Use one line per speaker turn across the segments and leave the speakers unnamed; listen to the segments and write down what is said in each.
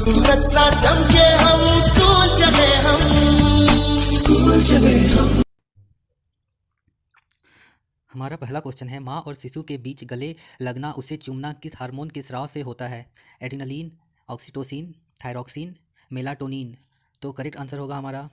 सूरज सा चमके हम, स्कूल चले हम।
हमारा पहला क्वेश्चन है, माँ और शिशु के बीच गले लगना, उसे चूमना किस हार्मोन के स्राव से होता है? Adrenaline, oxytocin, thyroxine, melatonin. तो करेक्ट आंसर होगा हमारा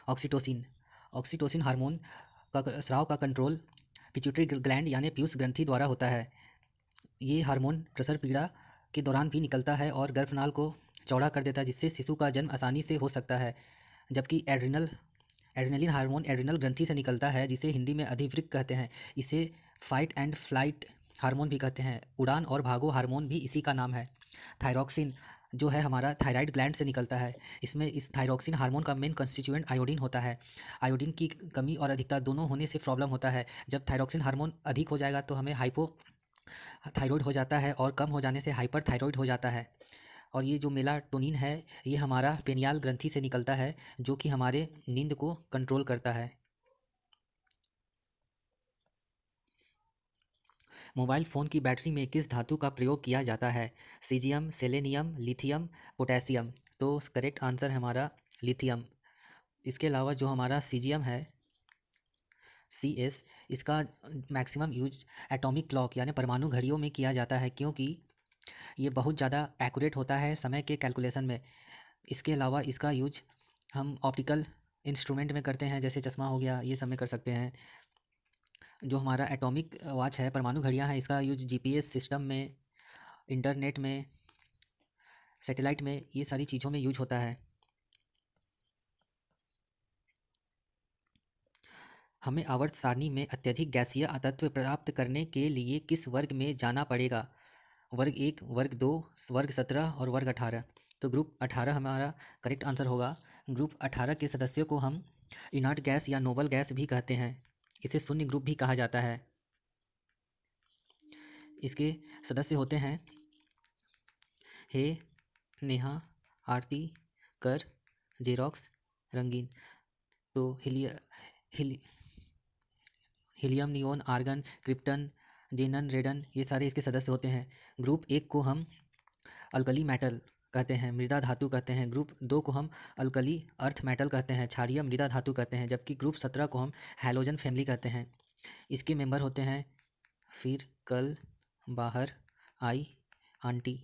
ऑक्सीटोसिन। ऑक्सीटोसिन हार्मोन का स्राव का कंट्रोल पिट्यूटरी ग्लैंड यानी पीयूष ग्रंथि द्वारा होता है। ये हार्मोन प्रसव पीड़ा के दौरान भी निकलता है और गर्भनाल को चौड़ा कर देता है, जिससे शिशु का जन्म आसानी से हो सकता है। जबकि एड्रेनलिन हार्मोन एड्रिनल ग्रंथि से निकलता है, जिसे हिंदी में अधिवृक्क कहते हैं। इसे फाइट एंड फ्लाइट हार्मोन भी कहते हैं। उड़ान और भागो हार्मोन भी इसी का नाम है। थायरॉक्सिन जो है हमारा थायराइड ग्लैंड से निकलता है। इसमें इस थायरॉक्सिन हार्मोन का मेन कंस्टिट्यूएंट आयोडीन होता है। आयोडीन की कमी और अधिकता दोनों होने से प्रॉब्लम होता है। जब थायरॉक्सिन हार्मोन अधिक हो जाएगा तो हमें हाइपो थायराइड हो जाता है और कम हो जाने से हाइपर थायराइड हो जाता है। और ये जो मेलाटोनिन है ये हमारा पेनियाल ग्रंथि से निकलता है, जो कि हमारे नींद को कंट्रोल करता है। मोबाइल फ़ोन की बैटरी में किस धातु का प्रयोग किया जाता है? Caesium, selenium, lithium, potassium. तो करेक्ट आंसर है हमारा लिथियम। इसके अलावा जो हमारा सीजियम है CS, इसका मैक्सिमम यूज एटॉमिक क्लॉक यानी परमाणु घड़ियों में किया जाता है, क्योंकि ये बहुत ज़्यादा एक्यूरेट होता है समय के कैलकुलेशन में। इसके अलावा इसका यूज हम ऑप्टिकल इंस्ट्रूमेंट में करते हैं, जैसे चश्मा हो गया, ये सब में कर सकते हैं। जो हमारा एटॉमिक वॉच है, परमाणु घड़ियाँ हैं, इसका यूज GPS सिस्टम में, इंटरनेट में, सैटेलाइट में, ये सारी चीज़ों में यूज होता है। हमें आवर्त सारणी में अत्यधिक गैसीय तत्व प्राप्त करने के लिए किस वर्ग में जाना पड़ेगा? वर्ग 1, वर्ग 2, वर्ग 17 और वर्ग 18। तो ग्रुप 18 हमारा करेक्ट आंसर होगा। ग्रुप 18 के सदस्यों को हम इनर्ट गैस या नोबल गैस भी कहते हैं। इसे शून्य ग्रुप भी कहा जाता है। इसके सदस्य होते हैं हे, नेहा, आरती, कर, जेरोक्स, रंगीन। तो हीलियम, नियोन, आर्गन, क्रिप्टन, जेनन, रेडन, ये सारे इसके सदस्य होते हैं। ग्रुप 1 को हम अल्कली मेटल कहते हैं, मृदा धातु कहते हैं। ग्रुप 2 को हम अल्कली अर्थ मेटल कहते हैं, क्षारीय मृदा धातु कहते हैं। जबकि ग्रुप 17 को हम हैलोजन फैमिली कहते हैं। इसके मेंबर होते हैं फिर, कल, बाहर, आई, आंटी।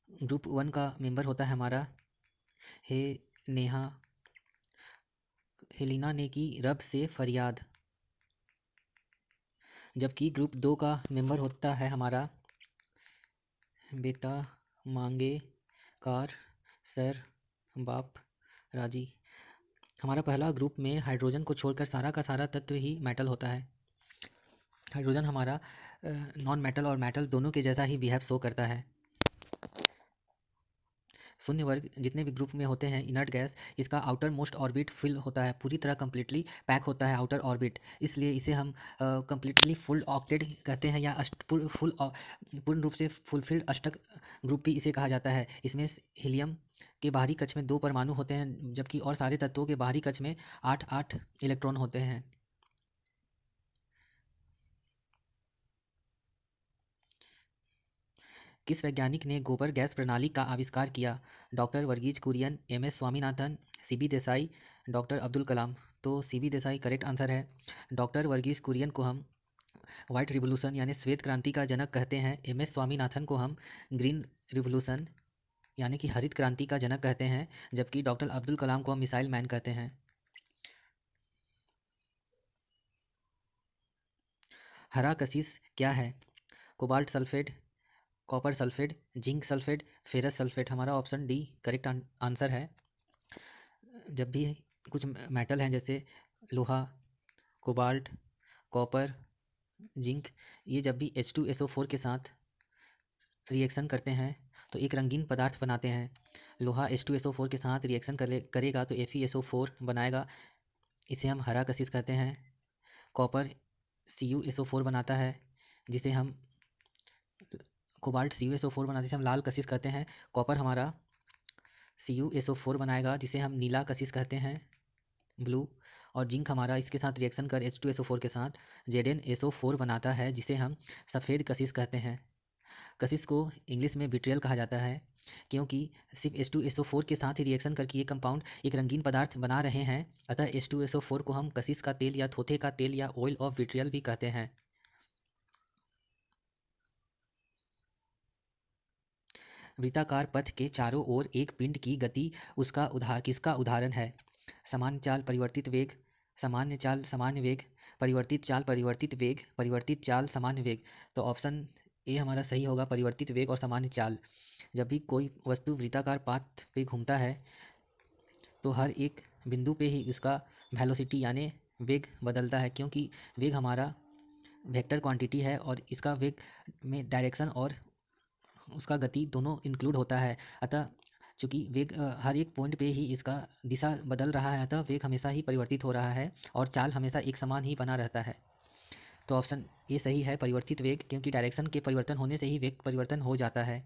ग्रुप 1 का मेंबर होता है हमारा हे, नेहा, हेलिना ने की रब से फरियाद। जबकि ग्रुप 2 का मेंबर होता है हमारा बेटा, मांगे, कार, सर, बाप, राजी। हमारा पहला ग्रुप में हाइड्रोजन को छोड़कर सारा का सारा तत्व ही मेटल होता है। हाइड्रोजन हमारा नॉन मेटल और मेटल दोनों के जैसा ही बिहेव शो करता है। शून्य वर्ग जितने भी ग्रुप में होते हैं इनर्ट गैस, इसका आउटर मोस्ट ऑर्बिट फिल होता है, पूरी तरह कम्प्लीटली पैक होता है आउटर ऑर्बिट। इसलिए इसे हम कम्प्लीटली फुल ऑक्टेट कहते हैं, या पूर्ण रूप से फुलफिल्ड अष्टक ग्रुप भी इसे कहा जाता है। इसमें हीलियम के बाहरी कक्ष में 2 परमाणु होते हैं, जबकि और सारे तत्वों के बाहरी कक्ष में 8 इलेक्ट्रॉन होते हैं। किस वैज्ञानिक ने गोबर गैस प्रणाली का आविष्कार किया? Doctor Varghese Kurien, MS Swaminathan, CB Desai, doctor Abdul Kalam. तो CB देसाई करेक्ट आंसर है। डॉक्टर वर्गीज कुरियन को हम वाइट रिवोल्यूशन यानी श्वेत क्रांति का जनक कहते हैं। MS स्वामीनाथन को हम ग्रीन रिवोल्यूशन यानी कि हरित क्रांति का जनक कहते हैं। जबकि डॉक्टर अब्दुल कलाम को हम मिसाइल मैन कहते हैं। हरा कशिश क्या है? Cobalt sulphate, copper sulphate, zinc sulphate, ferrous sulphate. हमारा ऑप्शन डी करेक्ट आंसर है। जब भी कुछ मेटल हैं जैसे लोहा, कोबाल्ट, कॉपर, जिंक, ये जब भी H2SO4 के साथ रिएक्शन करते हैं तो एक रंगीन पदार्थ बनाते हैं। लोहा H2SO4 के साथ रिएक्शन करेगा तो FeSO4 बनाएगा, इसे हम हरा कशिश कहते हैं। कॉपर CuSO4 बनाता है, जिसे हम कोबाल्ट CuSO4 बनाते हैं, जिसे हम लाल कशिश कहते हैं। कॉपर हमारा CuSO4 बनाएगा, जिसे हम नीला कशिश कहते हैं, ब्लू। और जिंक हमारा इसके साथ रिएक्शन कर H2SO4 के साथ ZnSO4 बनाता है, जिसे हम सफ़ेद कशिश कहते हैं। कशिश को इंग्लिश में विट्रियल कहा जाता है। क्योंकि सिर्फ H2SO4 के साथ ही रिएक्शन करके ये कंपाउंड एक रंगीन पदार्थ बना रहे हैं, अतः H2SO4 को हम कशिश का तेल या थोथे का तेल या ऑयल ऑफ विट्रियल भी कहते हैं। वृत्ताकार पथ के चारों ओर एक पिंड की गति किसका उदाहरण है? सामान्य चाल, परिवर्तित वेग, सामान्य चाल, सामान्य वेग, परिवर्तित चाल, परिवर्तित वेग, परिवर्तित चाल, सामान्य वेग। तो ऑप्शन ए हमारा सही होगा, परिवर्तित वेग और सामान्य चाल। जब भी कोई वस्तु वृत्ताकार पाथ पे घूमता है तो हर एक बिंदु पे ही उसका वेलोसिटी यानी वेग बदलता है, क्योंकि वेग हमारा वेक्टर क्वांटिटी है और इसका वेग में डायरेक्शन और उसका गति दोनों इंक्लूड होता है। अतः चूंकि वेग हर एक पॉइंट पे ही इसका दिशा बदल रहा है, अतः वेग हमेशा ही परिवर्तित हो रहा है और चाल हमेशा एक समान ही बना रहता है। तो ऑप्शन ए सही है, परिवर्तित वेग, क्योंकि डायरेक्शन के परिवर्तन होने से ही वेग परिवर्तन हो जाता है।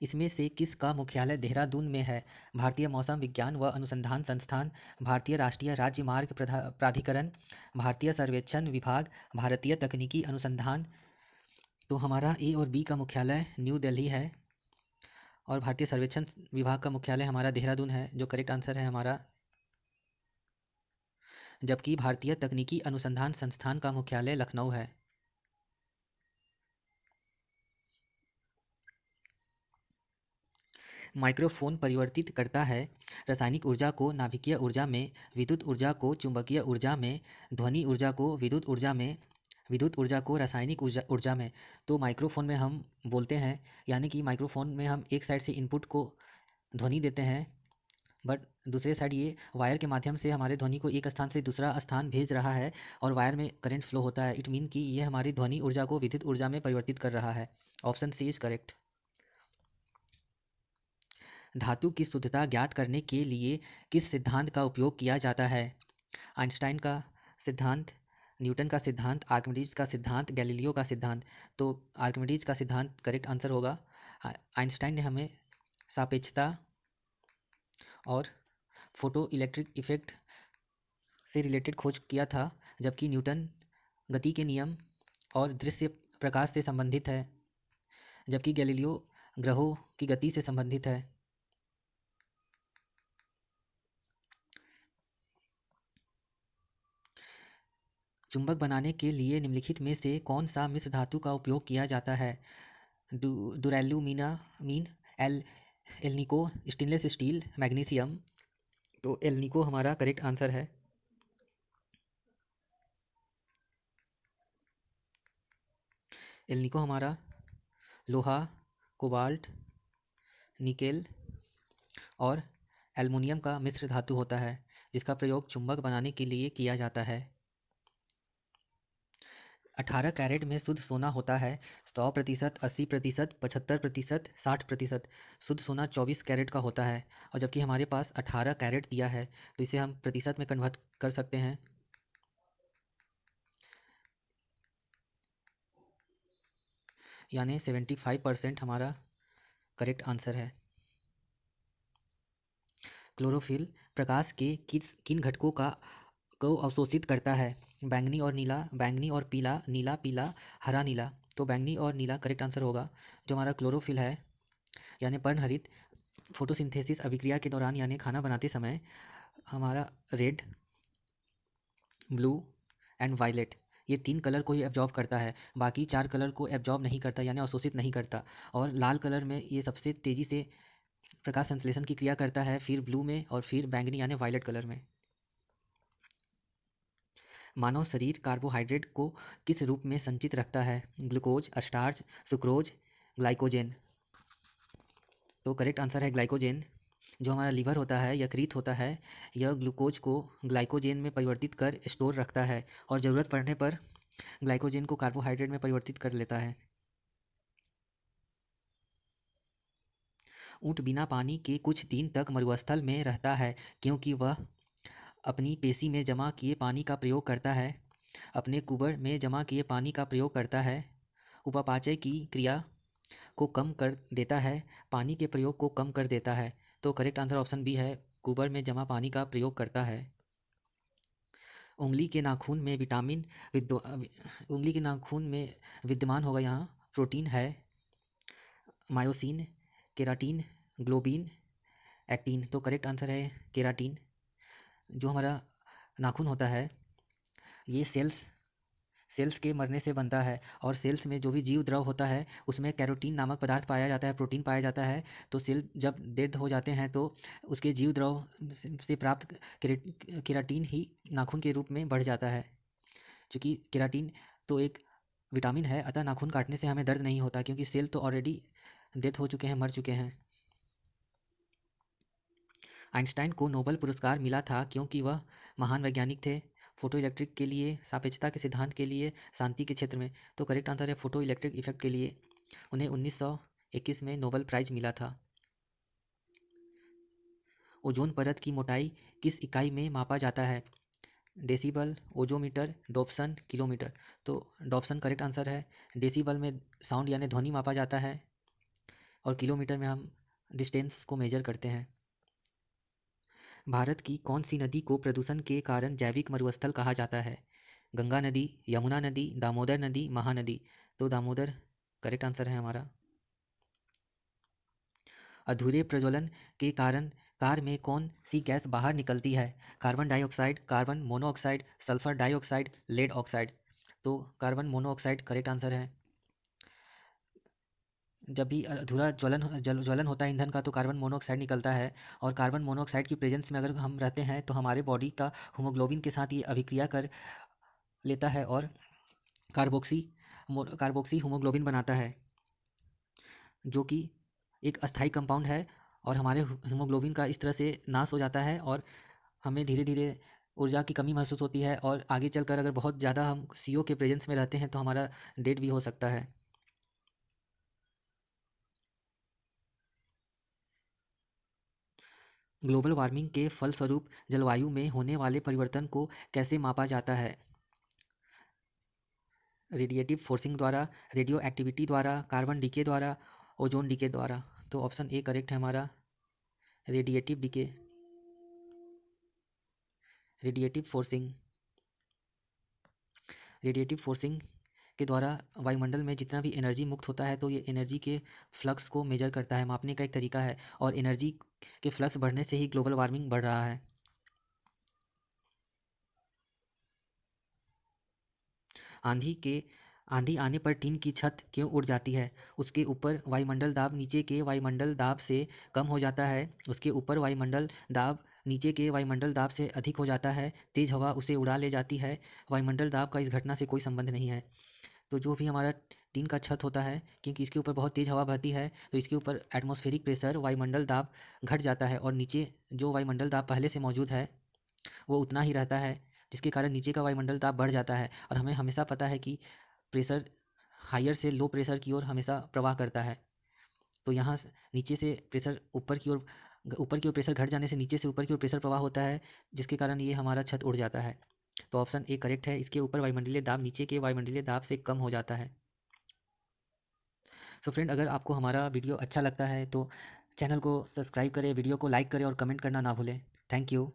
इसमें से किसका मुख्यालय देहरादून में है? भारतीय मौसम विज्ञान व अनुसंधान संस्थान, भारतीय राष्ट्रीय राज्य मार्ग प्राधिकरण, भारतीय सर्वेक्षण विभाग, भारतीय तकनीकी अनुसंधान। तो हमारा ए और बी का मुख्यालय न्यू दिल्ली है और भारतीय सर्वेक्षण विभाग का मुख्यालय हमारा देहरादून है, जो करेक्ट आंसर है हमारा। जबकि भारतीय तकनीकी अनुसंधान संस्थान का मुख्यालय लखनऊ है। माइक्रोफोन परिवर्तित करता है रासायनिक ऊर्जा को नाभिकीय ऊर्जा में, विद्युत ऊर्जा को चुंबकीय ऊर्जा में, ध्वनि ऊर्जा को विद्युत ऊर्जा में, विद्युत ऊर्जा को रासायनिक ऊर्जा में। तो माइक्रोफोन में हम बोलते हैं, यानी कि माइक्रोफोन में हम एक साइड से इनपुट को ध्वनि देते हैं, बट दूसरे साइड ये वायर के माध्यम से हमारे ध्वनि को एक स्थान से दूसरा स्थान भेज रहा है और वायर में करंट फ्लो होता है। इट मीन कि ये हमारी ध्वनि ऊर्जा को विद्युत ऊर्जा में परिवर्तित कर रहा है। Option C is correct. धातु की शुद्धता ज्ञात करने के लिए किस सिद्धांत का उपयोग किया जाता है? आइंस्टाइन का सिद्धांत, न्यूटन का सिद्धांत, आर्किमिडीज का सिद्धांत, गैलीलियो का सिद्धांत। तो आर्किमिडीज का सिद्धांत करेक्ट आंसर होगा। आइंस्टाइन ने हमें सापेक्षता और फोटो इलेक्ट्रिक इफेक्ट से रिलेटेड खोज किया था, जबकि न्यूटन गति के नियम और दृश्य प्रकाश से संबंधित है, जबकि गैलीलियो ग्रहों की गति से संबंधित है। चुंबक बनाने के लिए निम्नलिखित में से कौन सा मिश्र धातु का उपयोग किया जाता है? दुरैल्यूमिनामीन, एल्निको, स्टेनलेस स्टील, मैग्नीशियम। तो एल्निको हमारा करेक्ट आंसर है। एल्निको हमारा लोहा, कोबाल्ट, निकेल और एल्युमिनियम का मिश्र धातु होता है, जिसका प्रयोग चुंबक बनाने के लिए किया जाता है। 18 कैरेट में शुद्ध सोना होता है 100%, 80%, 75%, 60%। शुद्ध सोना 24 कैरेट का होता है, और जबकि हमारे पास 18 कैरेट दिया है, तो इसे हम प्रतिशत में कन्वर्ट कर सकते हैं। यानी 75% हमारा करेक्ट आंसर है। क्लोरोफिल प्रकाश के किन घटकों को अवशोषित करता है? बैंगनी और नीला, बैंगनी और पीला, नीला पीला, हरा नीला। तो बैंगनी और नीला करेक्ट आंसर होगा। जो हमारा क्लोरोफिल है यानी पर्णहरित, फोटोसिंथेसिस अभिक्रिया के दौरान यानी खाना बनाते समय हमारा रेड, ब्लू एंड वायलेट, ये 3 कलर को ही एब्जॉर्ब करता है, बाकी 4 कलर को एब्जॉर्ब नहीं करता यानी अवशोषित नहीं करता। और लाल कलर में ये सबसे तेज़ी से प्रकाश संश्लेषण की क्रिया करता है, फिर ब्लू में और फिर बैंगनी यानी वायलेट कलर में। मानव शरीर कार्बोहाइड्रेट को किस रूप में संचित रखता है? Glucose, starch, sucrose, glycogen. तो करेक्ट आंसर है ग्लाइकोजेन। जो हमारा लीवर होता है, यकृत होता है, यह ग्लूकोज को ग्लाइकोजेन में परिवर्तित कर स्टोर रखता है और ज़रूरत पड़ने पर ग्लाइकोजेन को कार्बोहाइड्रेट में परिवर्तित कर लेता है। ऊँट बिना पानी के कुछ दिन तक मरुस्थल में रहता है क्योंकि वह अपनी पेशी में जमा किए पानी का प्रयोग करता है, अपने कुबर में जमा किए पानी का प्रयोग करता है, उपापचय की क्रिया को कम कर देता है, पानी के प्रयोग को कम कर देता है। तो करेक्ट आंसर ऑप्शन बी है, कुबर में जमा पानी का प्रयोग करता है। उंगली के नाखून में विटामिन उंगली के नाखून में विद्यमान होगा यहाँ प्रोटीन है मायोसिन, केराटिन, ग्लोबिन, एक्टिन। तो करेक्ट आंसर है केराटिन। जो हमारा नाखून होता है ये सेल्स के मरने से बनता है, और सेल्स में जो भी जीव द्रव होता है उसमें कैरोटीन नामक पदार्थ पाया जाता है, प्रोटीन पाया जाता है। तो सेल जब डेड हो जाते हैं तो उसके जीव द्रव से प्राप्त केराटीन ही नाखून के रूप में बढ़ जाता है। क्योंकि केराटीन तो एक विटामिन है, अतः नाखून काटने से हमें दर्द नहीं होता, क्योंकि सेल तो ऑलरेडी डेथ हो चुके हैं, मर चुके हैं। आइंस्टाइन को नोबेल पुरस्कार मिला था क्योंकि वह महान वैज्ञानिक थे फोटो इलेक्ट्रिक के लिए, सापेक्षता के सिद्धांत के लिए, शांति के क्षेत्र में। तो करेक्ट आंसर है फोटो इलेक्ट्रिक इफेक्ट के लिए उन्हें 1921 में नोबेल प्राइज मिला था। ओजोन परत की मोटाई किस इकाई में मापा जाता है? Decibel, ozometer, Dobson, kilometre. तो डॉप्सन करेक्ट आंसर है। डेसिबल में साउंड यानी ध्वनि मापा जाता है, और किलोमीटर में हम डिस्टेंस को मेजर करते हैं। भारत की कौन सी नदी को प्रदूषण के कारण जैविक मरुस्थल कहा जाता है? गंगा नदी, यमुना नदी, दामोदर नदी, महानदी। तो दामोदर करेक्ट आंसर है हमारा। अधूरे प्रज्वलन के कारण कार में कौन सी गैस बाहर निकलती है? Carbon dioxide, carbon monoxide, sulphur dioxide, lead oxide. तो कार्बन मोनोऑक्साइड करेक्ट आंसर है। जब भी अधूरा ज्वलन होता है ईंधन का तो कार्बन मोनोऑक्साइड निकलता है, और कार्बन मोनोऑक्साइड की प्रेजेंस में अगर हम रहते हैं तो हमारे बॉडी का हीमोग्लोबिन के साथ ये अभिक्रिया कर लेता है और कार्बोक्सी कार्बोक्सी हीमोग्लोबिन बनाता है, जो कि एक अस्थायी कंपाउंड है। और हमारे हीमोग्लोबिन का इस तरह से नाश हो जाता है और हमें धीरे धीरे ऊर्जा की कमी महसूस होती है, और आगे चलकर अगर बहुत ज़्यादा हम CO के प्रेजेंस में रहते हैं तो हमारा डेथ भी हो सकता है। ग्लोबल वार्मिंग के फलस्वरूप जलवायु में होने वाले परिवर्तन को कैसे मापा जाता है? रेडिएटिव फोर्सिंग द्वारा, रेडियो एक्टिविटी द्वारा, कार्बन डीके द्वारा, ओजोन डीके द्वारा। तो ऑप्शन ए करेक्ट है हमारा, radiative decay, radiative forcing. Radiative forcing के द्वारा वायुमंडल में जितना भी एनर्जी मुक्त होता है तो ये एनर्जी के फ्लक्स को मेजर करता है, मापने का एक तरीका है, और एनर्जी के फ्लक्स बढ़ने से ही ग्लोबल वार्मिंग बढ़ रहा है। आंधी आने पर टीन की छत क्यों उड़ जाती है? उसके ऊपर वायुमंडल दाब नीचे के वायुमंडल दाब से कम हो जाता है, उसके ऊपर वायुमंडल दाब नीचे के वायुमंडल दाब से अधिक हो जाता है, तेज हवा उसे उड़ा ले जाती है, वायुमंडल दाब का इस घटना से कोई संबंध नहीं है। तो जो भी हमारा टीन का छत होता है, क्योंकि इसके ऊपर बहुत तेज़ हवा बहती है तो इसके ऊपर एटमॉस्फेरिक प्रेशर वायुमंडल दाब घट जाता है, और नीचे जो वायुमंडल दाब पहले से मौजूद है वो उतना ही रहता है, जिसके कारण नीचे का वायुमंडल दाब बढ़ जाता है। और हमें हमेशा पता है कि प्रेशर हायर से लो प्रेशर की ओर हमेशा प्रवाह करता है। तो यहाँ नीचे से प्रेशर ऊपर की ओर प्रेशर घट जाने से नीचे से ऊपर की ओर प्रेशर प्रवाह होता है, जिसके कारण ये हमारा छत उड़ जाता है। तो ऑप्शन ए करेक्ट है, इसके ऊपर वायुमंडलीय दाब नीचे के वायुमंडलीय दाब से कम हो जाता है। सो फ्रेंड, अगर आपको हमारा वीडियो अच्छा लगता है तो चैनल को सब्सक्राइब करें, वीडियो को लाइक करें और कमेंट करना ना भूलें। Thank you.